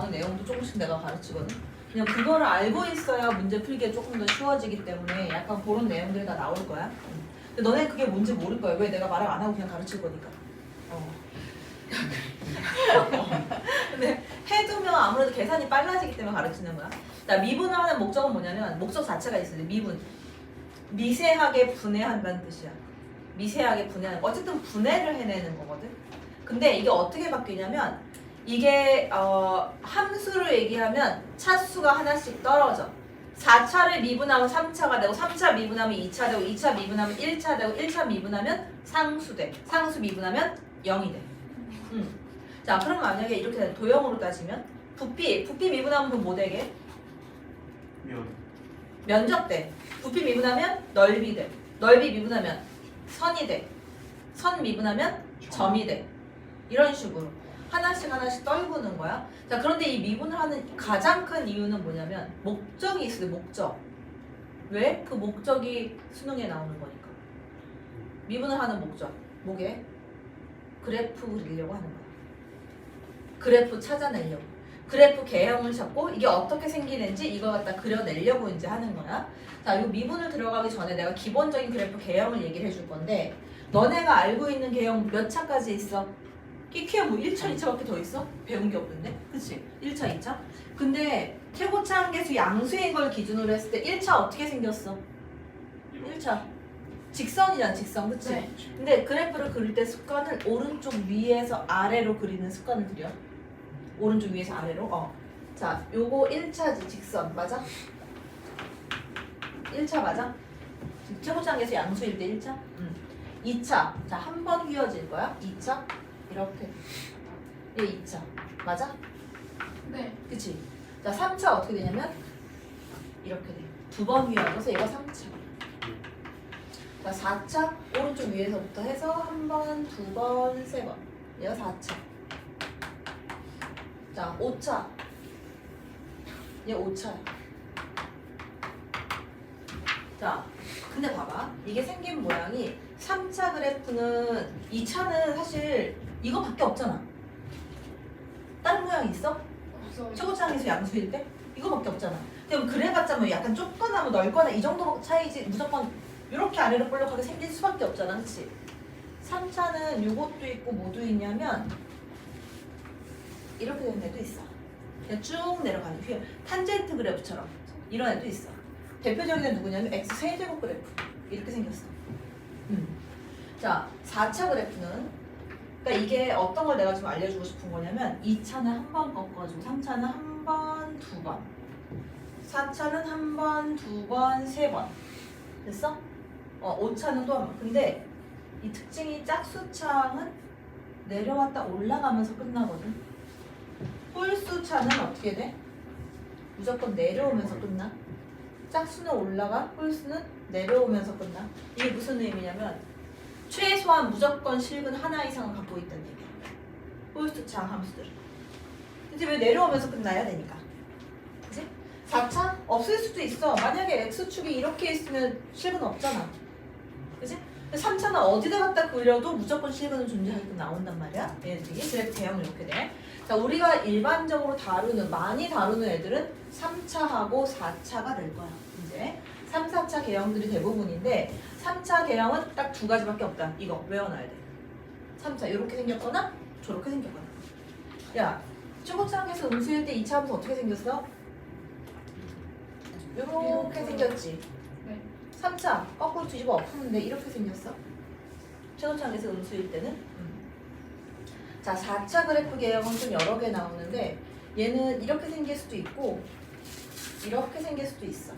나오는 내용도 조금씩 내가 가르치거든. 그냥 그거를 알고 있어야 문제 풀기에 조금 더 쉬워지기 때문에 약간 그런 내용들이 다 나올 거야. 근데 너네 그게 뭔지 모를 거야. 왜 내가 말을 안 하고 그냥 가르칠 거니까. 근데 해두면 아무래도 계산이 빨라지기 때문에 가르치는 거야. 자, 미분을 하는 목적은 뭐냐면 목적 자체가 있어요. 미분. 미세하게 분해한다는 뜻이야. 미세하게 분해하는 거. 어쨌든 분해를 해내는 거거든. 근데 이게 어떻게 바뀌냐면 이게 함수를 얘기하면 차수가 하나씩 떨어져. 4차를 미분하면 3차가 되고 3차 미분하면 2차 되고 2차 미분하면 1차 되고 1차 미분하면 상수 돼. 상수 미분하면 0이 돼. 자, 그럼 만약에 이렇게 도형으로 따지면 부피 미분하면 그럼 뭐 되게? 면적 돼. 부피 미분하면 넓이 돼. 넓이 미분하면 선이 돼. 선 미분하면 점이 돼. 이런 식으로 하나씩 떨구는 거야. 자, 그런데 이 미분을 하는 가장 큰 이유는 뭐냐면 목적이 있어요. 목적. 왜? 그 목적이 수능에 나오는 거니까. 미분을 하는 목적. 뭐게? 그래프 그리려고 하는 거야. 그래프 찾아내려고. 그래프 개형을 잡고 이게 어떻게 생기는지 이걸 갖다 그려내려고 이제 하는 거야. 자, 이 미분을 들어가기 전에 내가 기본적인 그래프 개형을 얘기를 해줄 건데 너네가 알고 있는 개형 몇 차까지 있어? 끼키야 뭐 1차, 2차밖에 더 있어? 배운 게 없는데? 그치? 1차, 2차? 근데 최고차 한계수 양수인 걸 기준으로 했을 때 1차 어떻게 생겼어? 1차 직선이잖아, 직선. 그치? 네. 근데 그래프를 그릴 때 습관을 오른쪽 위에서 아래로 그리는 습관을 들여. 오른쪽 위에서 아래로. 자, 요거 1차지, 직선. 맞아? 1차 맞아? 최고차 한계수 양수일 때 1차? 2차. 자, 한 번 휘어질 거야. 2차. 이렇게. 얘 2차. 맞아? 네. 그치? 자, 3차 어떻게 되냐면 이렇게 돼. 두 번 휘어져서 얘가 3차. 자, 4차 오른쪽 위에서부터 해서 한 번, 두 번, 세 번. 얘가 4차. 자, 5차. 얘 5차야. 자, 근데 봐봐. 이게 생긴 모양이 3차 그래프는 2차는 사실 이거밖에 없잖아. 다른 모양이 있어? 없어요. 최고차항에서 양수일 때? 이거밖에 없잖아. 그럼 그래봤자 뭐 약간 좁거나 뭐 넓거나 이 정도 차이지 무조건 이렇게 아래로 볼록하게 생길 수밖에 없잖아. 그치? 3차는 요것도 있고 뭐도 있냐면 이렇게 된 애도 있어. 그냥 쭉 내려가는 휘어 탄젠트 그래프처럼 이런 애도 있어. 대표적인 애 누구냐면 x 세제곱 그래프 이렇게 생겼어. 자, 4차 그래프는 그러니까 이게 어떤 걸 내가 좀 알려주고 싶은 거냐면 2차는 한 번 꺾어주고 3차는 한 번, 두 번 4차는 한 번, 두 번, 세 번 됐어? 5차는 또 한 번. 근데 이 특징이 짝수차항은 내려왔다 올라가면서 끝나거든. 홀수차는 어떻게 돼? 무조건 내려오면서 끝나. 짝수는 올라가, 홀수는 내려오면서 끝나. 이게 무슨 의미냐면 최소한 무조건 실근 하나 이상은 갖고 있다는 얘기야. 홀수차항 함수들은. 근데 왜 내려오면서 끝나야 되니까. 그치? 4차? 없을 수도 있어. 만약에 x축이 이렇게 있으면 실근 없잖아. 그치? 3차는 어디다 갖다 그려도 무조건 실근은 존재하게끔 나온단 말이야. 얘들이. 그래프 대형은 이렇게 돼. 자, 우리가 일반적으로 많이 다루는 애들은 3차하고 4차가 될 거야. 이제 3, 4차 개형들이 대부분인데 3차 개형은 딱 두 가지밖에 없다. 이거 외워놔야 돼. 3차 이렇게 생겼거나 저렇게 생겼거나. 야, 최고차항에서 음수일 때 2차 함수 어떻게 생겼어? 이렇게 생겼지. 네. 3차 거꾸로 뒤집어 엎었는데 이렇게 생겼어. 최고차항에서 음수일 때는. 자, 4차 그래프 개형은 좀 여러 개 나오는데 얘는 이렇게 생길 수도 있고 이렇게 생길 수도 있어.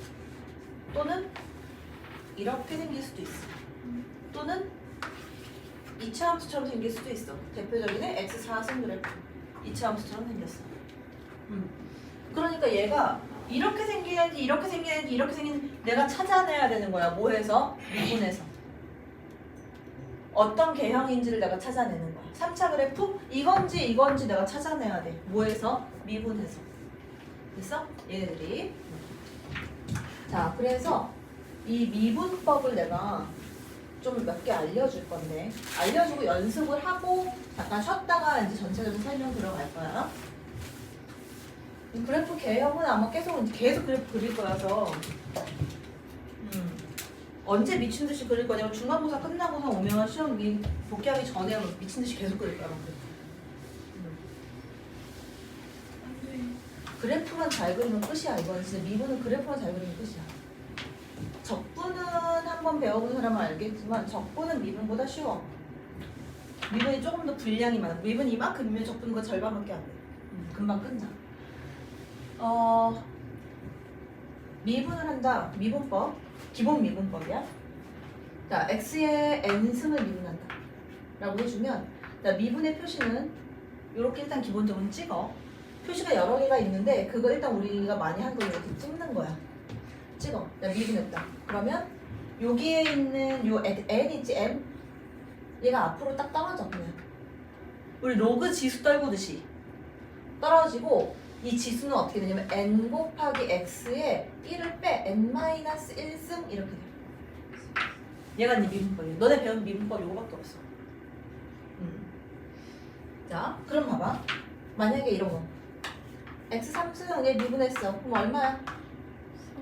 또는 이렇게 생길 수도 있어. 또는 2차 함수처럼 생길 수도 있어. 대표적인 애 x4승 그래프 2차 함수처럼 생겼어. 그러니까 얘가 이렇게 생기는지 이렇게 생기는지 이렇게 생기는지 내가 찾아내야 되는 거야. 뭐 해서? 미분해서. 어떤 개형인지를 내가 찾아내는 거야. 3차 그래프 이건지 내가 찾아내야 돼. 뭐해서? 미분해서. 됐어? 얘네들이. 자, 그래서 이 미분법을 내가 좀 몇 개 알려줄 건데 알려주고 연습을 하고 잠깐 쉬었다가 이제 전체적인 설명 들어갈 거야. 이 그래프 개형은 아마 계속 그래프 그릴 거라서 언제 미친 듯이 그릴 거냐면 중간고사 끝나고서 오면 시험 복귀하기 전에 미친 듯이 계속 그릴 거야. 그래프만 잘 그리면 끝이야. 이건 진짜 미분은 그래프만 잘 그리면 끝이야. 적분은 한번 배워본 사람은 알겠지만 적분은 미분보다 쉬워. 미분이 조금 더 분량이 많아. 미분 이만큼이면 적분은 그 절반밖에 안 돼. 금방 끝나. 미분을 한다. 미분법. 기본 미분법이야. 자, x의 n승을 미분한다. 라고 해주면 자, 미분의 표시는 이렇게 일단 기본적으로 찍어. 표시가 여러 개가 있는데 그거 일단 우리가 많이 하는 거 이렇게 찍는 거야. 찍어. 자, 미분했다. 그러면 여기에 있는 요 n 있지 m? 얘가 앞으로 딱 떨어져 그냥. 우리 로그 지수 떨구듯이 떨어지고 이 지수는 어떻게 되냐면 n 곱하기 x에 1을 빼 n-1승 이렇게 돼. 얘가 네 미분법이야. 너네 배운 미분법 요거밖에 없어. 자, 그럼 봐봐. 만약에 이런 거 x 3승 얘 미분했어. 그럼 얼마야?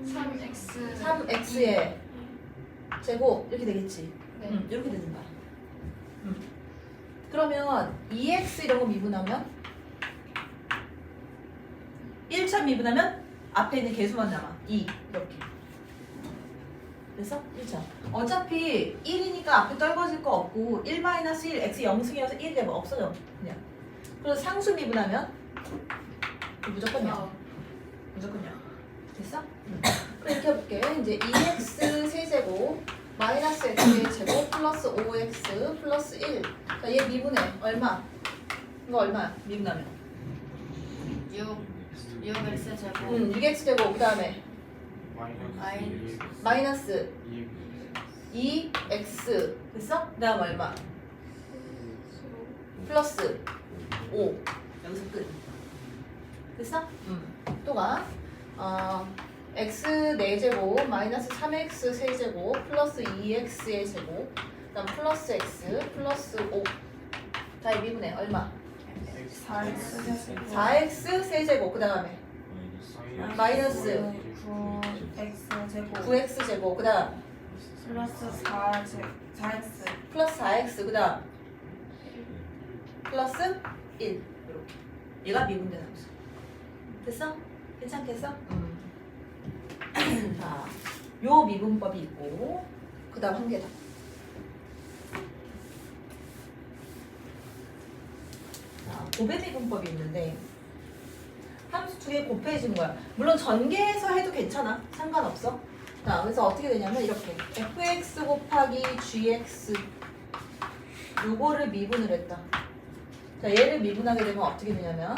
3x 3x의 제곱 이렇게 되겠지. 네. 이렇게 되는 거야. 그러면 2x 이런 거 미분하면 1차 미분하면 앞에 있는 개수만 남아. 2 이렇게. 그래서 1차. 어차피 1이니까 앞에 떨궈질 거 없고 1-1 x 0승이라서 1이 되면 없어져. 그냥. 그래서 상수 미분하면 무조건이야. 무조건이야. 됐어? 그럼 이렇게 해볼게. 이제 2x 세제곱 마이너스 x의 제곱 플러스 5x 플러스 1. 자, 얘 미분해. 얼마? 이거 얼마야? 미분하면. 6x 제곱 6x 제곱 그 다음에 마이너스 2x 됐어? 그 다음 얼마? 플러스 5 여기서 끝. 됐어? 또 가. x 4제곱 마이너스 3x 세제곱 플러스 2x의 제곱 그 다음 플러스 x 플러스 5 다 미분해. 얼마? 4x 세제곱 그 다음에 마이너스 9x 제곱 9x 제곱 그 다음 플러스 4x 플러스 4x 그 다음 플러스 1 이렇게 얘가 미분된 함수. 됐어? 괜찮겠어? 자, 요 미분법이 있고 그 다음 한 개 더. 곱의 미분법이 있는데 함수 두 개 곱해진 거야. 물론 전개해서 해도 괜찮아. 상관없어. 자, 그래서 어떻게 되냐면 이렇게 fx 곱하기 gx 요거를 미분을 했다. 자, 얘를 미분하게 되면 어떻게 되냐면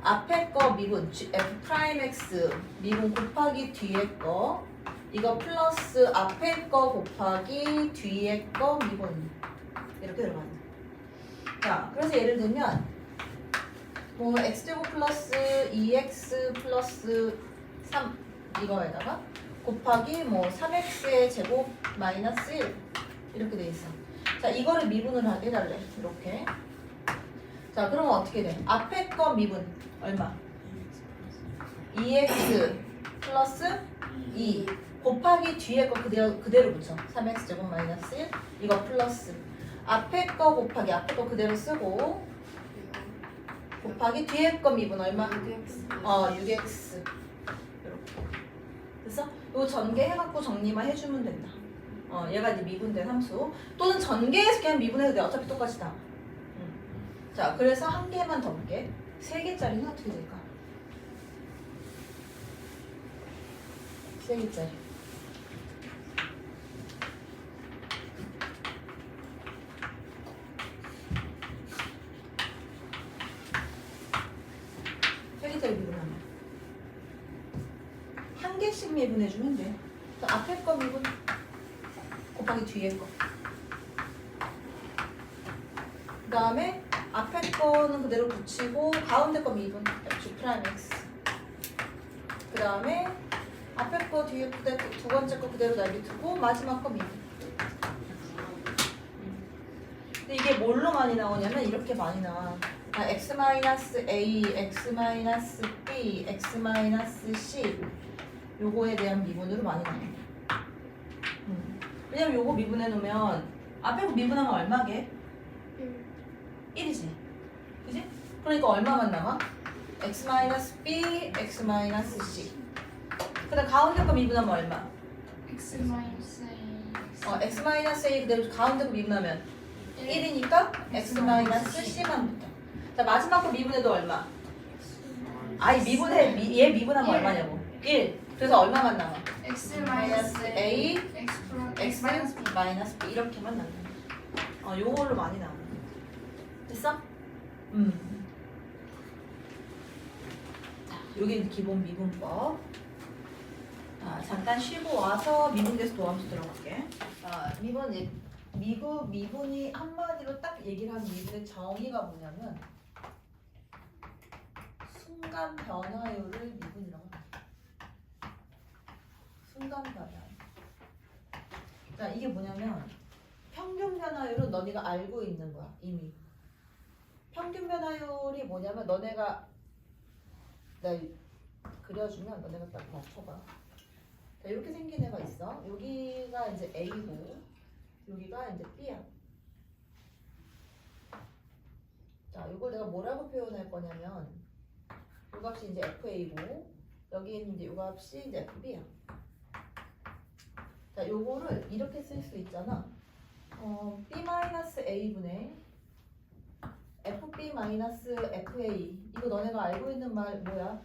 앞에 거 미분 f'x 미분 곱하기 뒤에 거 이거 플러스 앞에 거 곱하기 뒤에 거 미분 이렇게 들어간다. 자, 그래서 예를 들면 뭐 x제곱 플러스 2x 플러스 3 이거에다가 곱하기 뭐 3x의 제곱 마이너스 1 이렇게 돼 있어. 자, 이거를 미분을 해달래. 이렇게. 자, 그러면 어떻게 돼? 앞에 거 미분 얼마? 2x 플러스 2 곱하기 뒤에 거 그대로 붙여. 3x 제곱 마이너스 1 이거 플러스 앞에 거 곱하기 앞에 거 그대로 쓰고 곱하기 뒤에 거 미분 얼마? 6x 이렇게. 됐어? 이거 전개해갖고 정리만 해주면 된다. 얘가 이제 미분된 함수 또는 전개해서 그냥 미분해도 돼. 어차피 똑같이 나와. 자, 그래서 한 개만 더 볼게. 3개짜리는 어떻게 될까? 3개짜리. 미분하면 한 개씩 미분해주면 돼. 앞에 거 미분 곱하기 뒤에 거. 그 다음에 앞에 거는 그대로 붙이고 가운데 거 미분 G'(X). 그 다음에 앞에 거 뒤에 두 번째 거 그대로 내비두고 마지막 거 미분. 근데 이게 뭘로 많이 나오냐면 이렇게 많이 나와. x-a, x-b B x 마이너스 C 요거에 대한 미분으로 많이 나옵니다. 왜냐면 요거 미분해 놓으면 앞에 거 미분하면 얼마게? 1이지. 그지? 그러니까 얼마만 남아? x 마이너스 B x 마이너스 C. 그다음 가운데 거 미분하면 얼마? x 마이너스 a x 마이너스 A 그대로 가운데 거 미분하면 1이니까 x 마이너스 C만 붙어. 자 마지막 거 미분해도 얼마? 아니 미분해 얘 미분하면 1. 얼마냐고? 1. 그래서 얼마만 남아? x 마이너스 마이너스 A x 플러스 x 마이너스 b 마이너스 B 이렇게만 남아. 요걸로 많이 나와. 됐어? 자, 요게 이제 기본 미분법. 잠깐 쉬고 와서 미분계수 도함수 들어갈게. 미분 이제 미분이 한마디로 딱 얘기를 하면 미분의 정의가 뭐냐면 순간 변화율을 미분이라고 합니다. 순간 변화율. 자, 이게 뭐냐면 평균 변화율은 너네가 알고 있는 거야 이미. 평균 변화율이 뭐냐면 너네가 내가 그려주면 너네가 딱 맞춰봐. 자, 이렇게 생긴 애가 있어. 여기가 이제 A고 여기가 이제 B야. 자, 이걸 내가 뭐라고 표현할 거냐면 이 값이 이제 FA고 여기 있는 이제 이 값이 이제 FB야. 자, 요거를 이렇게 쓸 수 있잖아. B-A분의 FB-FA. 이거 너네가 알고 있는 말 뭐야?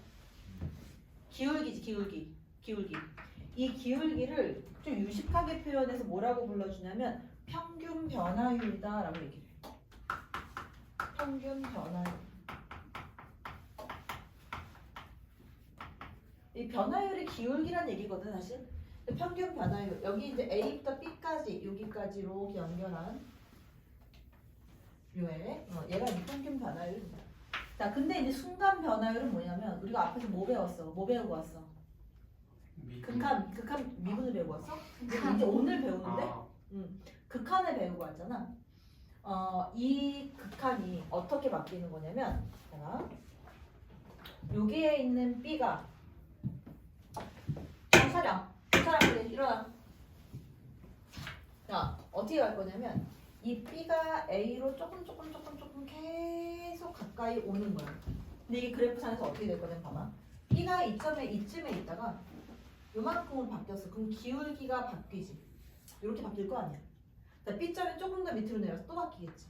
기울기지, 기울기. 이 기울기를 좀 유식하게 표현해서 뭐라고 불러주냐면 평균 변화율이다라고 얘기해. 평균 변화율. 이 변화율이 기울기란 얘기거든 사실. 평균 변화율. 여기 이제 A부터 B까지 여기까지 이렇게 연결한 요애. 얘가 이제 평균 변화율입니다. 자, 근데 이제 순간 변화율은 뭐냐면 우리가 앞에서 뭐 배웠어? 뭐 배우고 왔어? 극한 미분을 배우고 왔어? 이제 오늘 배우는데 극한을 배우고 왔잖아. 이 극한이 어떻게 바뀌는 거냐면 자, 여기에 있는 B가 차량 빨리 일어나. 자, 어떻게 갈 거냐면 이 B가 A로 조금 계속 가까이 오는 거야. 근데 이게 그래프상에서 어떻게 될 거냐면 봐봐. B가 이쯤에 있다가 요만큼으로 바뀌었어. 그럼 기울기가 바뀌지. 이렇게 바뀔 거 아니야. 자, B점이 조금 더 밑으로 내려서 또 바뀌겠지.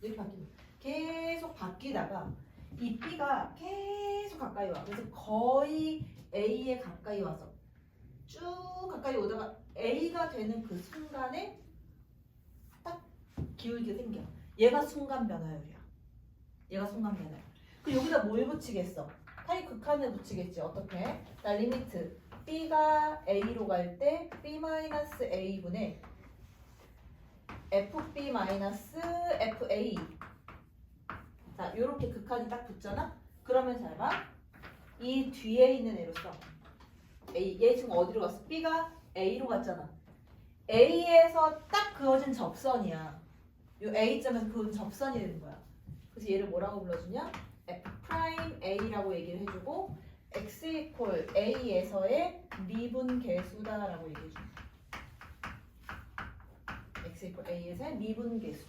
이렇게 바뀌는 계속 바뀌다가 이 B가 계속 가까이 와. 그래서 거의 A에 가까이 와서 쭉 가까이 오다가 A가 되는 그 순간에 딱 기울기가 생겨. 얘가 순간 변화율이야. 얘가 순간 변화율. 그리고 여기다 뭘 붙이겠어? 타입 극한을 붙이겠지. 어떻게? 자, 리미트 B가 A로 갈 때 B-A분의 FB-FA. 자, 요렇게 극한이 딱 붙잖아? 그러면 잘 봐. 이 뒤에 있는 애로 써. A, 얘 지금 어디로 갔어? B가 A로 갔잖아. A에서 딱 그어진 접선이야. 요 A점에서 그어진 접선이 되는 거야. 그래서 얘를 뭐라고 불러주냐? F'A라고 얘기를 해주고 X 이퀄 A에서의 미분 계수다라고 얘기해줘. X 이퀄 A에서의 미분 계수.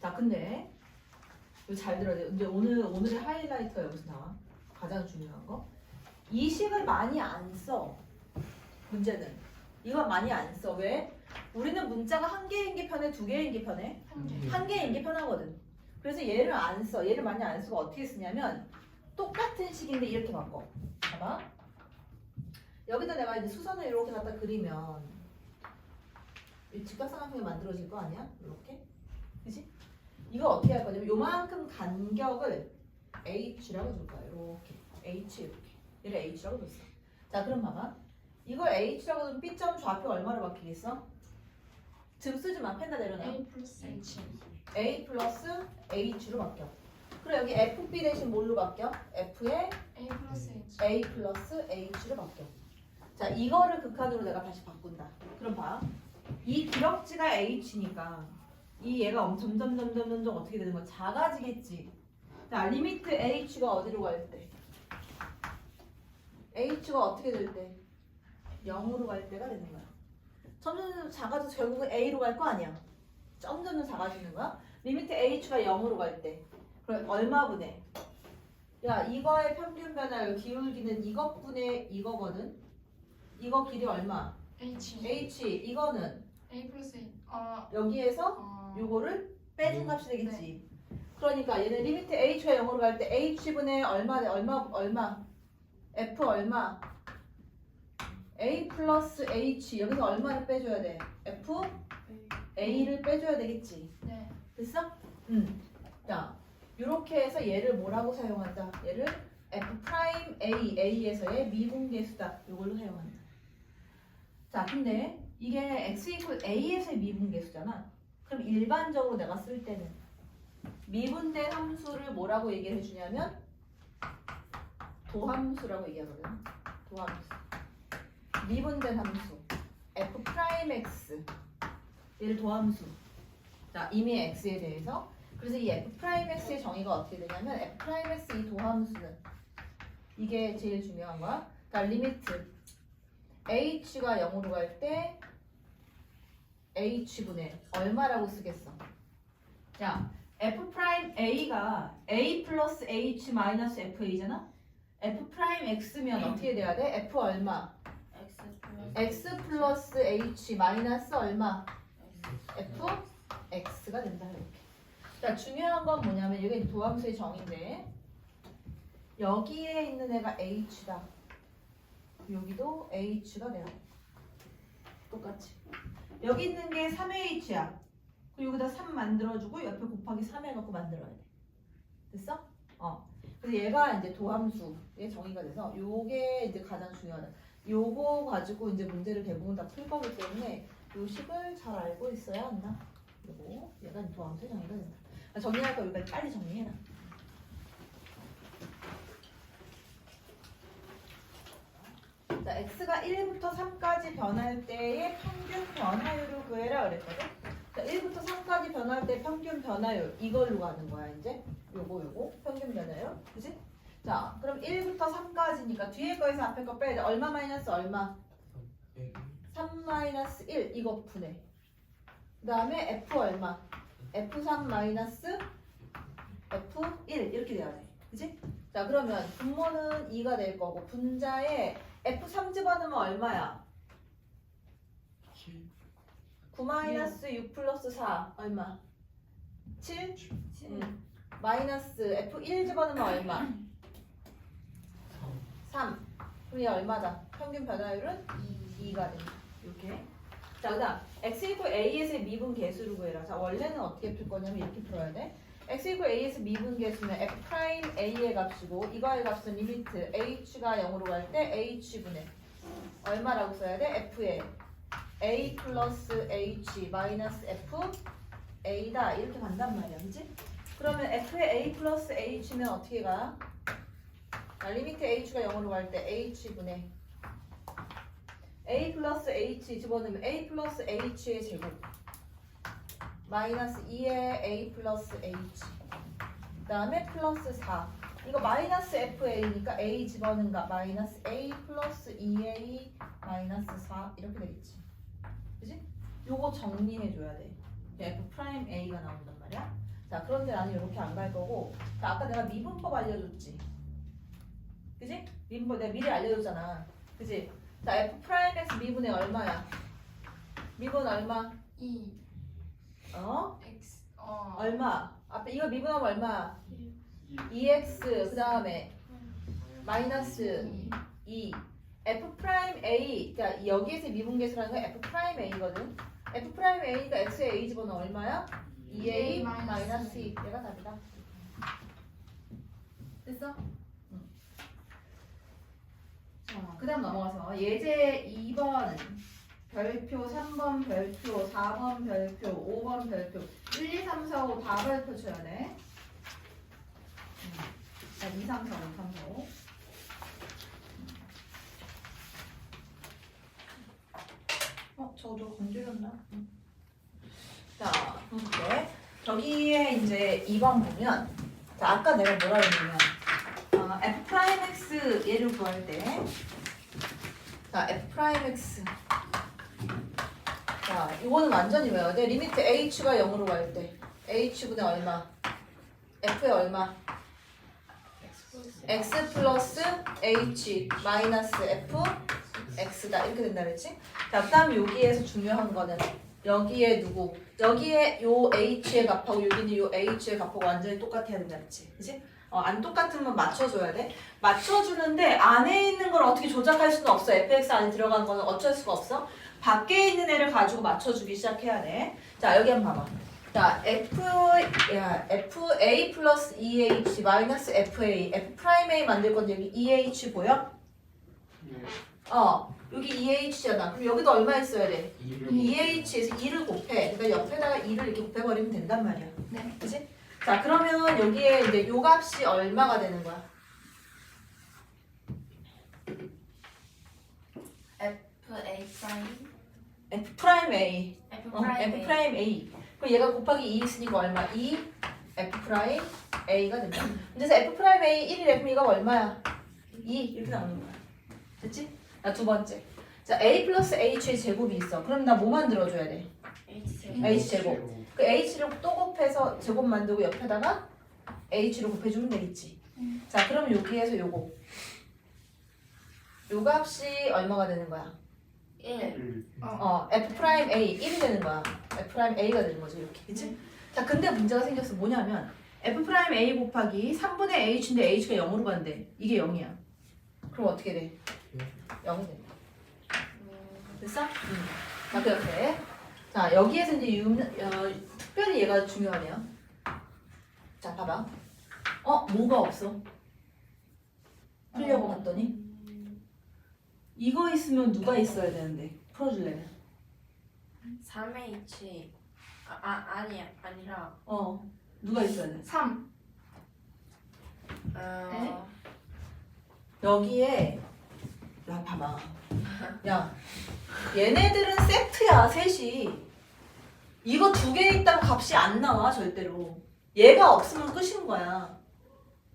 자, 근데 이거 잘 들어야 돼. 이제 오늘의 하이라이트가 여기서 나와. 가장 중요한 거. 이 식을 많이 안 써. 문제는 이거 많이 안 써. 왜? 우리는 문자가 한 개인 게 편해, 두 개인 게 편해? 한 개인 게 편하거든. 그래서 얘를 안 써. 얘를 많이 안 쓰고 어떻게 쓰냐면 똑같은 식인데 이렇게 바꿔. 봐봐. 여기다 내가 이제 수선을 이렇게 갖다 그리면 이 직각삼각형이 만들어질 거 아니야? 이렇게. 그치? 이거 어떻게 할 거냐면 요만큼 간격을 H라고 줄 거야. 이렇게. H 이렇게. 얘를 H라고 줬어. 자, 그럼 봐봐. 이걸 H라고 두면 B점 좌표 얼마로 바뀌겠어? 즉 쓰지 마. 펜다 내려놔. A 플러스 H A 플러스 H로 바뀌어. 그래 여기 FB 대신 뭘로 바뀌어? F에 A 플러스 H A 플러스 H로 바뀌어. 자, 이거를 극한으로 내가 다시 바꾼다. 그럼 봐. 이 기럭지가 H니까 이 얘가 점점 어떻게 되는 거야? 작아지겠지. 자, 리미트 h가 어디로 갈 때? h가 어떻게 될 때? 0으로 갈 때가 되는 거야. 점점 작아져서 결국은 a로 갈 거 아니야. 점점 작아지는 거야. 리미트 h가 0으로 갈 때. 그럼 얼마분의? 야, 이거의 평균 변화율 기울기는 이것분의 이거거든. 이거 길이 얼마? H. h. 이거는 A 플러스 A. 여기에서 요거를 빼준 값이 되겠지. 그러니까 얘는 리미트 h가 0으로 갈 때 h분의 얼마 f 얼마? a 플러스 h. 여기서 얼마를 빼줘야 돼? f a를 빼줘야 되겠지. 네. 됐어? 자, 요렇게 해서 얘를 뭐라고 사용한다? 얘를 f 프라임 a에서의 미분계수다. 요걸로 사용한다. 자, 근데 이게 x 이퀄 a에서의 미분계수잖아. 그럼 일반적으로 내가 쓸 때는 미분된 함수를 뭐라고 얘기를 해주냐면 도함수라고 얘기하거든. 도함수. 미분된 함수 f 프라임 x 얘를 도함수. 자, 이미 x에 대해서. 그래서 이 f 프라임 x의 정의가 어떻게 되냐면 f 프라임 x 이 도함수는 이게 제일 중요한 거야. 그러니까 리미트 h가 0으로 갈 때 h분의 얼마라고 쓰겠어? 자, f 프라임 a가 a 플러스 h 마이너스 fa잖아. f 프라임 x면 어떻게 돼야 돼? f 얼마? x 플러스 h 마이너스 얼마? f x가 된다 이렇게. 자, 중요한 건 뭐냐면 이게 도함수의 정의인데 여기에 있는 애가 h다. 여기도 h가 돼요. 똑같이. 여기 있는 게 3h야. 그리고 여기다 3 만들어주고 옆에 곱하기 3 해놓고 만들어야 돼. 됐어? 그래서 얘가 이제 도함수의 정의가 돼서 요게 이제 가장 중요하다. 요거 가지고 이제 문제를 대부분 다 풀 거기 때문에 요 식을 잘 알고 있어야 한다. 요거 얘가 도함수의 정의가 된다. 정리할 거 여기까지 빨리 정리해라. 자, x가 1부터 3까지 변할 때의 평균 변화율을 구해라 그랬거든. 자, 1부터 3까지 변할 때 평균 변화율 이걸로 가는 거야 이제. 요거 평균 변화율, 그지? 자, 그럼 1부터 3까지니까 뒤에 거에서 앞에 거 빼야 돼. 얼마 마이너스 얼마? 3 마이너스 1 이거 분해. 그 다음에 f 얼마? f3 마이너스 f1 이렇게 돼야 돼. 그지? 자, 그러면 분모는 2가 될 거고 분자에 f3 집어넣으면 얼마야? 9 마이너스 6 플러스 4 얼마? 7? 마이너스 f1 집어넣으면 얼마? 3. 그럼 얘 얼마다? 평균 변화율은 2가 된다. 이렇게. 자, 그 다음 x 이퀄 a에서의 미분 계수를 구해라. 자, 원래는 어떻게 풀 거냐면 이렇게 풀어야 돼. x 이퀄 a에서 미분 계수는 f 프라임 a의 값이고 이거의 값은 리미트 h가 0으로 갈 때 h분의 얼마라고 써야 돼? f에 a 플러스 h 마이너스 f a다 이렇게 간단 말이야. 그치? 그러면 f에 a 플러스 h면 어떻게 가? 자, 리미트 h가 0으로 갈 때 h분의 a 플러스 h 집어넣으면 a 플러스 h의 제곱 마이너스 2의 a 플러스 h 그 다음에 플러스 4 이거 마이너스 fa니까 a 집어넣는가 마이너스 a 플러스 2a 마이너스 4 이렇게 되겠지. 그지? 요거 정리해줘야 돼. f 프라임 a가 나온단 말이야. 자, 그런데 나는 이렇게 안 갈 거고 자, 아까 내가 미분법 알려줬지. 그지? 미분법 내가 미리 알려줬잖아. 그지? 자, f 프라임 x 미분의 얼마야? 미분 얼마? 2. X. 얼마? 앞에 이거 미분하면 얼마? 2x 그 다음에 마이너스 2 f 프라임 a 그러니까 여기에서 미분계수라는 건 f 프라임 a거든. f 프라임 a니까 x에 a 집어넣으면 얼마야? 2a 마이너스 2 얘가 답이다. 됐어? 자, 그 다음 넘어가서 예제 2번은 별표, 3번 별표, 4번 별표, 5번 별표 1, 2, 3, 4, 5 다 별표 쳐야 돼. 자, 2, 3, 4, 5, 3, 4, 5 저도 건드렸나? 자, 볼게. 저기에 이제 2번 보면 자, 아까 내가 뭐라 그랬냐면 f 프라임 x 얘를 구할 때 자, f 프라임 x 자, 이거는 완전히 외워야 돼. 리미트 h가 0으로 갈 때 h분의 얼마? f의 얼마? x 플러스 h 마이너스 f x다 이렇게 된다 그랬지? 자, 그다음 여기에서 중요한 거는 여기에 누구? 여기에 요 h의 값하고 여기는 요 h의 값하고 완전히 똑같아야 된다 그랬지? 그치? 안 똑같으면 맞춰줘야 돼. 맞춰주는데 안에 있는 걸 어떻게 조작할 수는 없어. fx 안에 들어간 거는 어쩔 수가 없어. 밖에 있는 애를 가지고 맞춰주기 시작해야 돼. 자, 여기 한번 봐봐. 자, fa 플러스 2h 마이너스 fa f 프라임 a 만들 건데 여기 2h 보여? 여기 2h잖아. 그럼 여기도 얼마 있어야 돼? 2h에서 2를 곱해. 그러니까 옆에다가 2를 이렇게 곱해버리면 된단 말이야. 네. 그치? 자, 그러면 여기에 이제 요 값이 얼마가 되는 거야? FA 프라임 f 프라임 a. F F 프라임 프라임 a. 그럼 얘가 곱하기 2 있으니까 얼마? 2 f 프라임 a가 된다. 그래서 f 프라임 a 1이래. 그럼 이거 얼마야? 2 이렇게 나오는 거야. 됐지? 자, 두 번째. 자, a 플러스 h의 제곱이 있어. 그럼 나 뭐 만들어줘야 돼? h 제곱. 그 h를 또 곱해서 제곱 만들고 옆에다가 h로 곱해주면 되겠지. 자, 그럼 여기에서 요거. 요 값이 얼마가 되는 거야? 1 f 프라임 a 1이 되는 거야. f 프라임 a가 되는 거죠, 이렇게. 그치? 자, 근데 문제가 생겼어. 뭐냐면 f 프라임 a 곱하기 3분의 h인데 h가 0으로 간대. 이게 0이야. 그럼 어떻게 돼? 0이 돼. 됐어? 자, 그 옆에. 자, 여기에서 이제 특별히 얘가 중요하네요. 자, 봐봐. 뭐가 없어? 풀려고 봤더니 이거 있으면 누가 있어야 되는데 풀어줄래? 3H 아니라 누가 있어야 돼? 3. 여기에 야, 봐봐. 야, 얘네들은 세트야, 셋이. 이거 두 개 있다고 값이 안 나와, 절대로. 얘가 없으면 끝인 거야.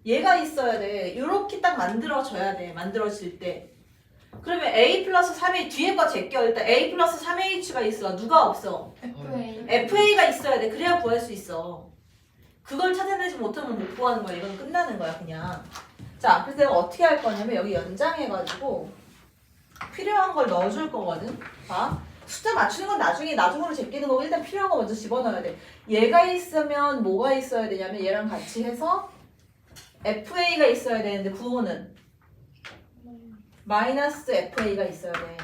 얘가 있어야 돼. 요렇게 딱 만들어져야 돼, 만들어질 때. 그러면 a 플러스 3a 뒤에 거 제껴. 일단 a 플러스 3h가 있어. 누가 없어? FA. fa가 있어야 돼. 그래야 구할 수 있어. 그걸 찾아내지 못하면 못 구하는 거야. 이건 끝나는 거야, 그냥. 자, 그래서 내가 어떻게 할 거냐면 여기 연장해가지고 필요한 걸 넣어줄 거거든. 봐. 숫자 맞추는 건 나중으로 제끼는 거고 일단 필요한 거 먼저 집어넣어야 돼. 얘가 있으면 뭐가 있어야 되냐면 얘랑 같이 해서 fa가 있어야 되는데 구호는 마이너스 fa가 있어야 돼.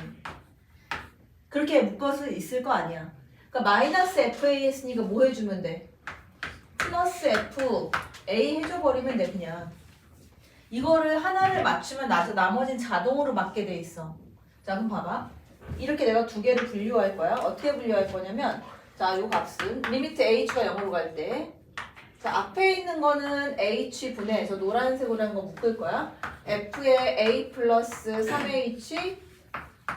그렇게 묶어서 있을 거 아니야. 그러니까 마이너스 fa 했으니까 뭐 해주면 돼? 플러스 fa 해줘버리면 돼, 그냥. 이거를 하나를 맞추면 나머지는 자동으로 맞게 돼 있어. 자, 그럼 봐봐. 이렇게 내가 두 개를 분류할 거야. 어떻게 분류할 거냐면, 자, 요 값은 리미트 h가 0으로 갈 때, 자, 앞에 있는 거는 h분의, 저 노란색으로 한 거 묶을 거야. f의 a 플러스 3h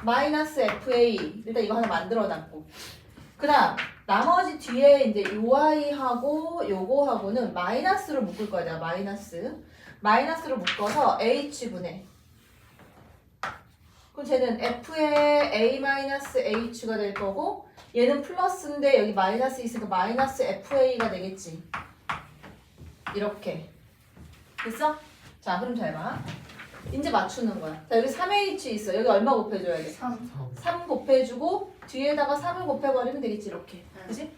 마이너스 fa. 일단 이거 하나 만들어 놨고. 그 다음, 나머지 뒤에 이제 요 i하고 요거하고는 마이너스로 묶을 거야. 내가 마이너스로 묶어서 h분의. 그럼 쟤는 f의 a-h가 될 거고 얘는 플러스인데 여기 마이너스 있으니까 마이너스 fa가 되겠지. 이렇게. 됐어? 자, 그럼 잘 봐. 이제 맞추는 거야. 자, 여기 3h 있어. 여기 얼마 곱해줘야 돼? 3 곱해주고 뒤에다가 3을 곱해버리면 되겠지. 이렇게. 그치?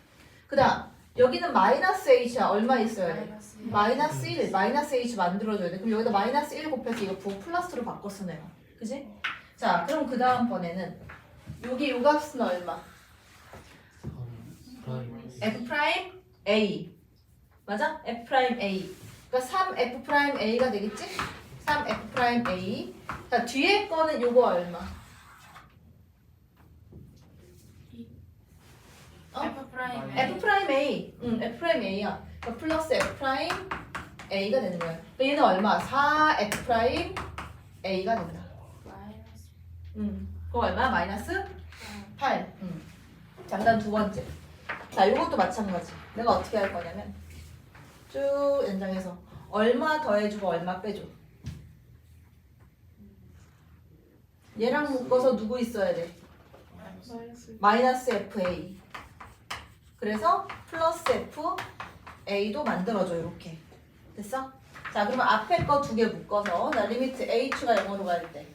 그 다음 여기는 마이너스 h야. 얼마 있어야 돼? 마이너스 1, 마이너스 h 만들어줘야 돼. 그럼 여기다 마이너스 1 곱해서 이거 부호 플러스로 바꿨어 내가. 그지? 자, 그럼 그 다음번에는 여기 요 값은 얼마? f 프라임 a. 맞아? f 프라임 a. 그러니까 3f 프라임 a가 되겠지? 3f 프라임 a. 자, 뒤에 거는 요거 얼마? F 프라임 f 프라임 a. f 프라임 a야. 그러니까 플러스 f 프라임 a가 되는 거야. 그러니까 얘는 얼마? 4f 프라임 a가 된다. 마이너스 그거 얼마? 마이너스 8. 자, 그다음 두 번째. 자, 요것도 마찬가지. 내가 어떻게 할 거냐면 쭉 연장해서 얼마 더해주고 얼마 빼줘. 얘랑 묶어서 누구 있어야 돼? 마이너스 FA. 그래서 플러스 FA도 만들어줘. 이렇게. 됐어? 자, 그러면 앞에 거 두 개 묶어서 나 리미트 H가 0으로 갈 때.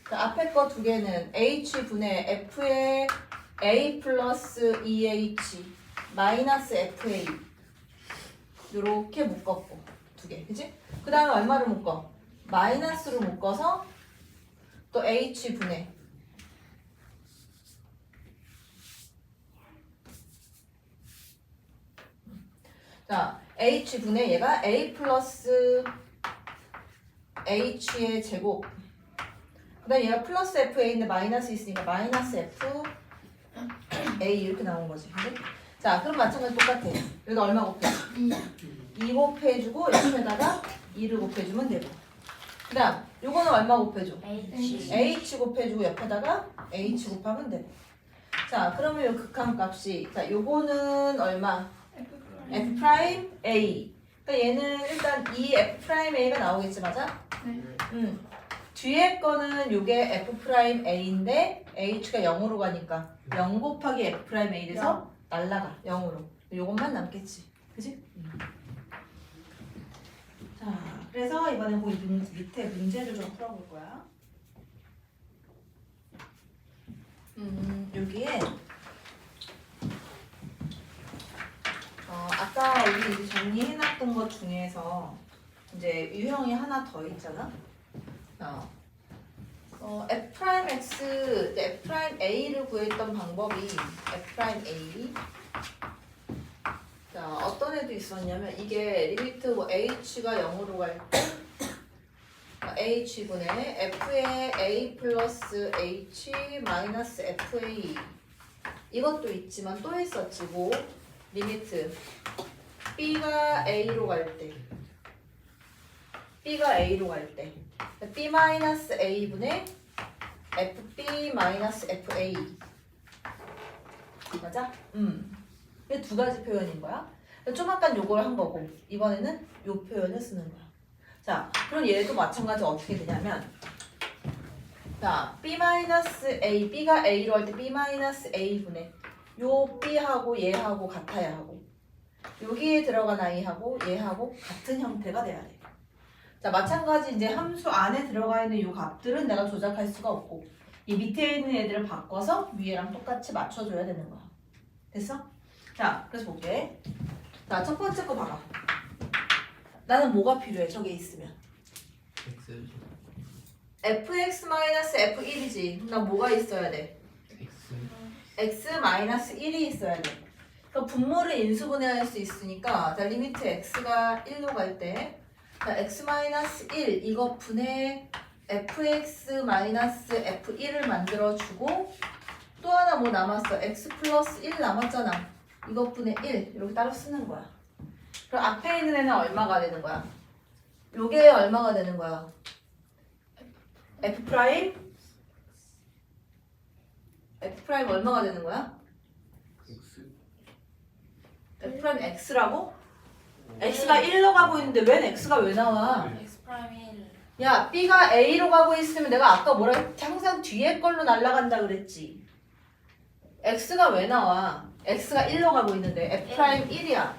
자, 앞에 거 두 개는 H분의 F의 A 플러스 EH 마이너스 FA 요렇게 묶었고 두 개. 그치? 그 다음에 얼마로 묶어? 마이너스로 묶어서 또 H분의 자, H분의 얘가 A 플러스 H의 제곱 그 다음에 얘가 플러스 FA인데 마이너스 있으니까 마이너스 FA 이렇게 나온 거지. 그치? 자, 그럼 마찬가지 똑같아. 여기다 얼마 곱해? 2 곱해주고 옆에다가 2를 곱해주면 되고 그 다음 요거는 얼마 곱해줘? H 곱해주고 옆에다가 H 곱하면 되고 자, 그러면 요 극한값이 자, 요거는 얼마? F 프라임 A. 그러니까 얘는 일단 이 F 프라임 A가 나오겠지, 맞아? 네. 뒤에 거는 요게 F 프라임 A인데 H가 0으로 가니까 0 곱하기 F 프라임 A 돼서 날라가 0으로. 요것만 남겠지, 그지? 자, 그래서 이번엔 그 밑에 문제를 좀 풀어볼 거야. 여기에 아까 우리 이제 정리해놨던 것 중에서 이제 유형이 하나 더 있잖아. F'X, F'A를 구했던 방법이 F'A. 자, 어떤 애도 있었냐면 이게 리미트 뭐 H가 0으로 갈 때 H분의 F의 A 플러스 H 마이너스 FA 이것도 있지만 또 있었지 뭐 리미트 B가 A로 갈 때 B가 A로 갈 때 B 마이너스 A분의 FB 마이너스 FA 맞아? 이게 두 가지 표현인 거야. 좀 아까 요걸 한 거고 이번에는 요 표현을 쓰는 거야. 자, 그럼 얘도 마찬가지 어떻게 되냐면 자, B 마이너스 A, B가 A로 할 때 B 마이너스 A분의 요 B하고 얘하고 같아야 하고 여기에 들어간 I하고 얘하고 같은 형태가 돼야 돼. 자, 마찬가지 이제 함수 안에 들어가 있는 요 값들은 내가 조작할 수가 없고 이 밑에 있는 애들을 바꿔서 위에랑 똑같이 맞춰줘야 되는 거야. 됐어? 자, 그래서 볼게. 자, 첫 번째 거 봐봐. 나는 뭐가 필요해? 저게 있으면. fx-f1이지. 나 뭐가 있어야 돼? x-1이 있어야 돼. 그럼 분모를 인수분해할 수 있으니까 자, 리미트 x가 1로 갈 때 자, x-1 이거 분해 fx-f1을 만들어주고 또 하나 뭐 남았어? x 플러스 1 남았잖아. 이것 분의 1 이렇게 따로 쓰는 거야. 그럼 앞에 있는 애는 얼마가 되는 거야? 요게 얼마가 되는 거야? F 프라임? F 프라임 얼마가 되는 거야? F 프라임 X라고? X가 1로 가고 있는데 웬 X가 왜 나와? X 프라임 1. 야, B가 A로 가고 있으면 내가 아까 뭐라 했지? 항상 뒤에 걸로 날아간다 그랬지. X가 왜 나와? X가 1로 가고 있는데 F 프라임 1이야.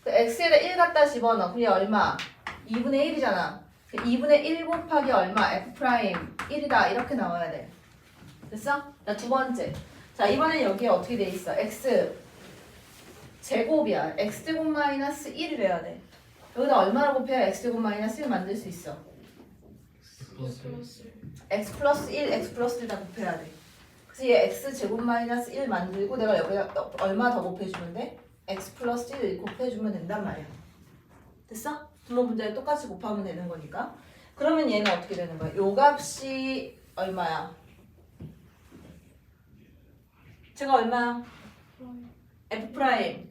그 X에다 1 갖다 집어넣어. 그게 얼마? 2분의 1이잖아. 2분의 1 곱하기 얼마? F 프라임 1이다. 이렇게 나와야 돼. 됐어? 자, 두 번째. 자, 이번엔 여기에 어떻게 돼 있어? X 제곱이야. X제곱 마이너스 1이 돼야 돼. 여기다 얼마나 곱해야 X제곱 마이너스 1 만들 수 있어? X 플러스 1, X 플러스 1 다 곱해야 돼. 그래서 얘 X제곱 마이너스 1 만들고 내가 여기다 얼마 더 곱해주면 돼? X 플러스 1 곱해주면 된단 말이야. 됐어? 분모 문제를 똑같이 곱하면 되는 거니까. 그러면 얘는 어떻게 되는 거야? 요 값이 얼마야? 제가 얼마야? F 프라임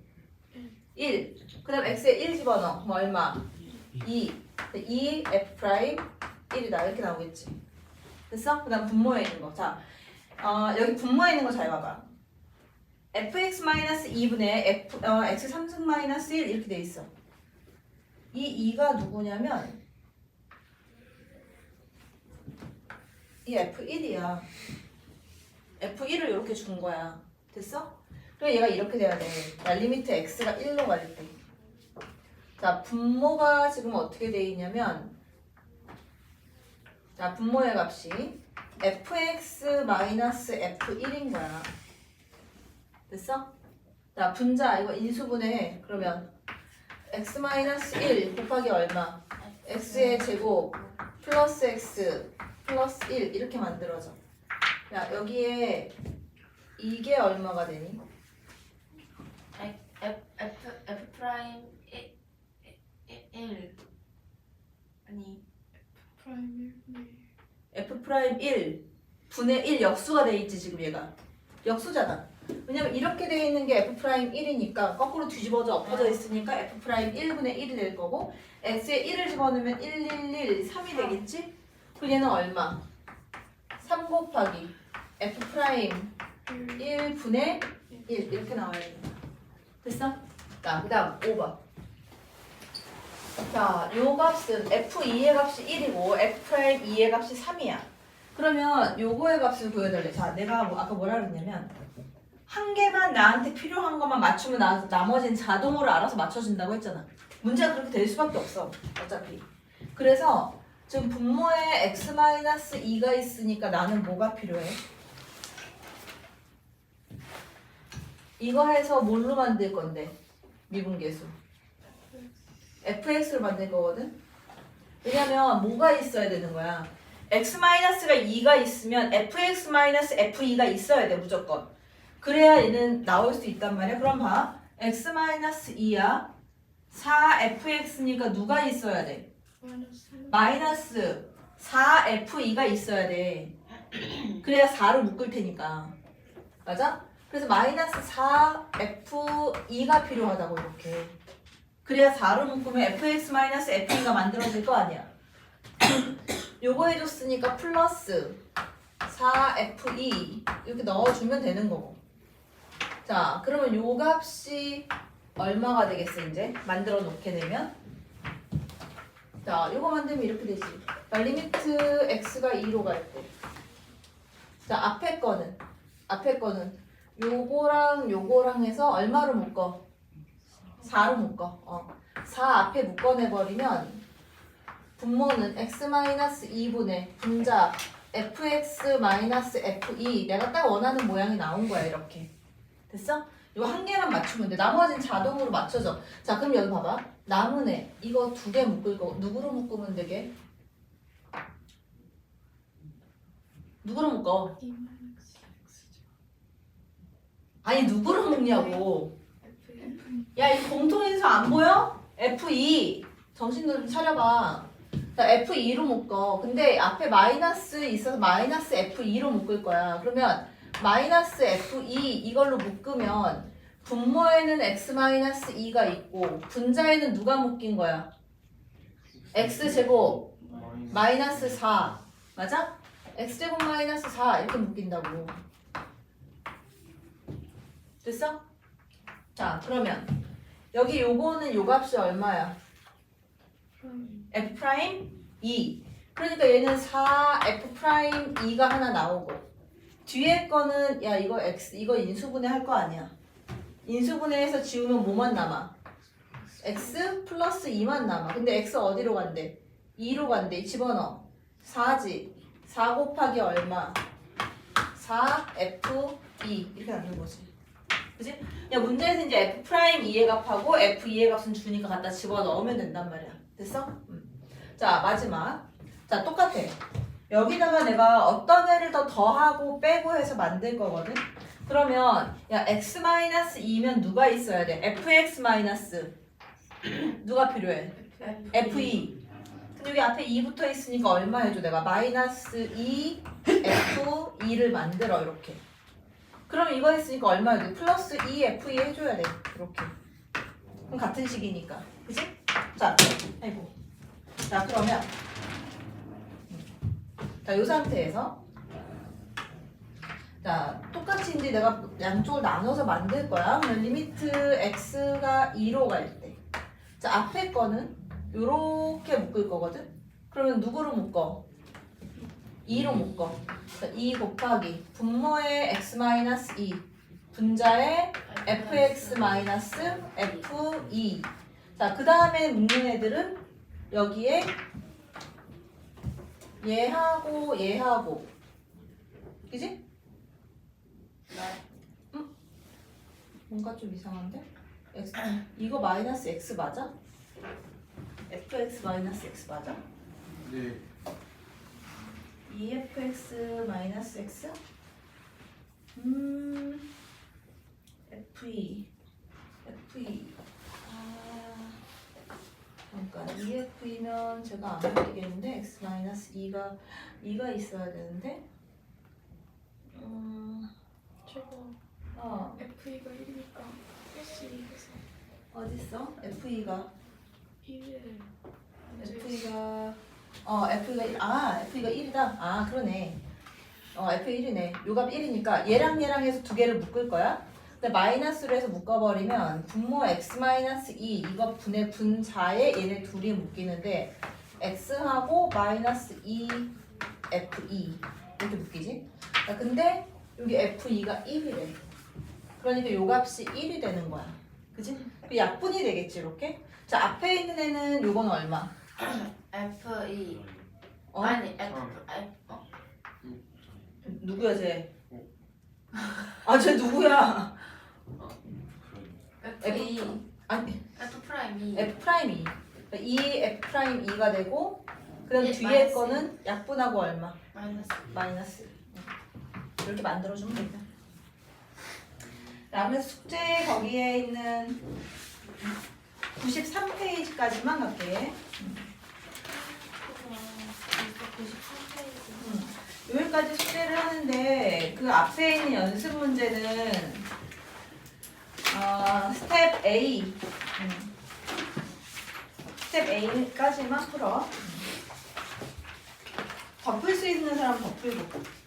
1. 그 다음 X에 1 집어넣어. 그럼 얼마? 2. 2 F 프라임 1이다. 이렇게 나오겠지. 됐어? 그 다음 분모에 있는 거. 자, 여기 분모에 있는 거 잘 봐봐. fx-2분의 x 3승 마이너스 1 이렇게 돼 있어. 이 2가 누구냐면 이 F1이야. F1을 이렇게 준 거야. 됐어? 그럼 얘가 이렇게 돼야 돼. 자, 리미트 x가 1로 갈 때. 자, 분모가 지금 어떻게 돼 있냐면 자, 분모의 값이 fx-f1인 거야. 됐어? 자, 분자 이거 인수분해. 그러면 x-1 곱하기 얼마? x의 제곱 플러스 x 플러스 1 이렇게 만들어져. 야, 여기에 이게 얼마가 되니? F 프라임 1 아니 프라임 1. f 프라임 1 분의 1 역수가 돼 있지 지금 얘가. 역수잖아. 왜냐면 이렇게 돼 있는 게 f 프라임 1이니까 거꾸로 뒤집어져 엎어져 있으니까 f 프라임 1분의 1이 될 거고 x에 1을 집어넣으면 3이 되겠지? 그럼 얘는 얼마? 3 곱하기 f 프라임 1분의 1 이렇게 나와야 된다. 됐어? 자, 그 다음 5번. 자, 요 값은 f2의 값이 1이고 f 프라임 2의 값이 3이야. 그러면 요거의 값을 구해달래. 자, 내가 아까 뭐라 그랬냐면 한 개만 나한테 필요한 것만 맞추면 나머지는 자동으로 알아서 맞춰준다고 했잖아. 문제가 그렇게 될 수밖에 없어. 어차피. 그래서 지금 분모에 x-2가 있으니까 나는 뭐가 필요해? 이거 해서 뭘로 만들 건데? 미분계수. fx로 만들 거거든? 왜냐면 뭐가 있어야 되는 거야? x-가 2가 있으면 fx-f2가 있어야 돼 무조건. 그래야 얘는 나올 수 있단 말이야. 그럼 봐. x-2야 4fx니까 누가 있어야 돼? 마이너스 4f2가 있어야 돼. 그래야 4를 묶을 테니까. 맞아? 그래서 마이너스 4f2가 필요하다고 이렇게. 그래야 4로 묶으면 fx-f2가 만들어질 거 아니야. 요거 해줬으니까 플러스 4f2 이렇게 넣어주면 되는 거고. 자, 그러면 요 값이 얼마가 되겠어 이제? 만들어 놓게 되면 자, 요거 만들면 이렇게 되지. 자, 리미트 x가 2로 갈 때. 자, 앞에 거는 요거랑 요거랑 해서 얼마로 묶어? 4로 묶어. 4 앞에 묶어내버리면 분모는 x-2분의 분자 fx-f2 내가 딱 원하는 모양이 나온 거야 이렇게. 됐어? 이거 한 개만 맞추면 돼. 나머지는 자동으로 맞춰져. 자, 그럼 여기 봐봐. 남은 애 이거 2개 묶을 거 누구로 묶으면 되게? 누구로 묶어? 아니 누구로 묶냐고. 야, 이 공통인수 안 보여? F2 정신 좀 차려봐. 자, F2로 묶어. 근데 앞에 마이너스 있어서 마이너스 F2로 묶을 거야. 그러면 마이너스 F2 이걸로 묶으면 분모에는 x-2가 있고 분자에는 누가 묶인 거야? x제곱 마이너스 4 맞아? x제곱 마이너스 4 이렇게 묶인다고. 됐어? 자, 그러면 여기 요거는 요 값이 얼마야? f 프라임 2. 그러니까 얘는 4 f 프라임 2가 하나 나오고 뒤에 거는 야 이거 x 이거 인수분해 할 거 아니야. 인수분해해서 지우면 뭐만 남아? x 플러스 2만 남아. 근데 x 어디로 간대? 2로 간대. 집어넣어. 4지. 4 곱하기 얼마? 4f2 이렇게 남는 거지. 그치? 야, 문제에서 이제 f 프라임 2의 값하고 f 2의 값은 주니까 갖다 집어넣으면 된단 말이야. 됐어? 자, 마지막. 자, 똑같아. 여기다가 내가 어떤 애를 더 더하고 빼고 해서 만들 거거든? 그러면 야 x-2면 누가 있어야 돼? fx- 누가 필요해? f2. 근데 여기 앞에 2 붙어 있으니까 얼마 해줘? 내가 마이너스 2 f2를 만들어 이렇게. 그럼 이거 했으니까 얼마 해줘? 플러스 2 f2 해줘야 돼 이렇게. 그럼 같은 식이니까. 그치? 자, 아이고. 자, 그러면 자, 이 상태에서 자, 똑같이 이제 내가 양쪽을 나눠서 만들 거야. 그러면 리미트 x가 2로 갈 때. 자, 앞에 거는 요렇게 묶을 거거든. 그러면 누구로 묶어? 2로 묶어. 2 곱하기 분모의 x-2 분자의 fx-fe. 자, 그 다음에 묶는 애들은 여기에 얘하고 얘하고, 그지? 뭔가 좀 이상한데? x, 이거 마이너스 x 맞아? fx 마이너스 x 맞아? 네. 2fx 마이너스 x? fe. 그러니까 2f면 제가 안 바뀌겠는데 x 마이너스 2가 있어야 되는데 저거 FE가 1이니까 플러스 2에서 어딨어? FE가 1을 FE가 FE가 1이다. 아 그러네. FE 1이네. 요값 1이니까 얘랑 해서 두 개를 묶을 거야. 근데 마이너스로 해서 묶어버리면 분모 x-2 이거 분의 분자에 얘네 둘이 묶이는데 x하고 마이너스 2fe 이렇게 묶이지. 자, 근데 여기 FE가 1이래. 그러니까 요 값이 1이 되는 거야. 그지? 그 약분이 되겠지 이렇게. 자, 앞에 있는 애는 요건 얼마? FE 어? 아니 누구야 쟤? 아, 쟤 누구야? FE 아니, F 프라임 E F'2. 그러니까 이 F'2가 되고 그다음 예, 뒤에 마이너스. 거는 약분하고 얼마? 마이너스 마이너스. 이렇게 만들어주면 된다. 다음에 숙제 거기에 있는 93페이지까지만 갈게. 93페이지 여기까지 숙제를 하는데 그 앞에 있는 연습 문제는 스텝 A. 스텝 A까지만 풀어. 덮을 수 있는 사람 덮을고.